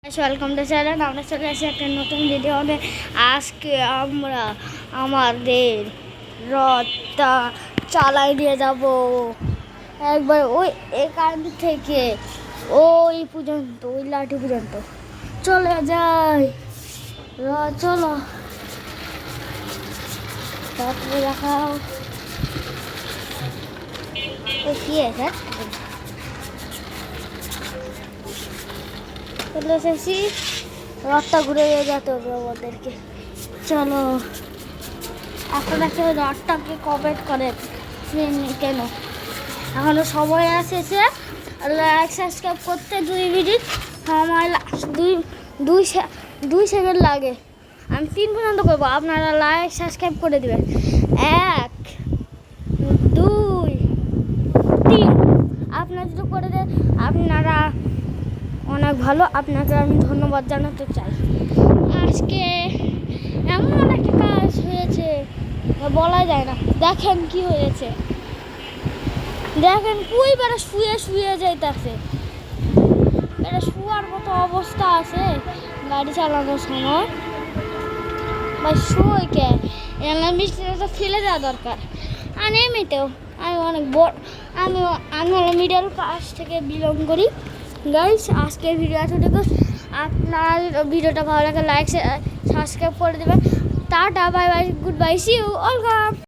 Welcome to channel. আমরা চলে আসি একটা নতুন ভিডিও নিয়ে। আজকে আমরা আমাদের রথটা চালাই নিয়ে যাব একবার ওই এখান থেকে ওই পর্যন্ত, ওই লাঠি পর্যন্ত চলে যাই। চলো তারপরে দেখাও কি আছে। চলে এসেছি, রথটা ঘুরে যেতে হবে আমাদেরকে। চলো আপনারা কেউ রথটাকে কমেন্ট করেন কেন এখনো সময় এসেছে। লাইক সাবস্ক্রাইব করতে 2 মিনিট সময়, 2 সেকেন্ড লাগে। আমি 3 পর্যন্ত করবো, আপনারা লাইক সাবস্ক্রাইব করে দেবেন। 1 2 3 আপনারা যদি করে দেন আপনারা অনেক ভালো, আপনাকে আমি ধন্যবাদ জানাতে চাই। আজকে এমন একটা কাজ হয়েছে বলা যায় না। দেখেন কি হয়েছে, দেখেন কুই বেড়া শুয়ে শুয়ে যাইতেছে। এটা শুয়ার মতো অবস্থা আছে গাড়ি চালানোর সময়। ভাই শুয়ে কে মিষ্টিটা তো ফেলে দেওয়া দরকার। আর এমনিতেও আমি অনেক বড়, আমি মিডল ক্লাস থেকে বিলং করি। গাইস আজকের ভিডিও এতটুকু। আপনার ভিডিওটা ভালো লাগে লাইক সাবস্ক্রাইব করে দেবেন। Tata, bye bye, goodbye, see you, welcome.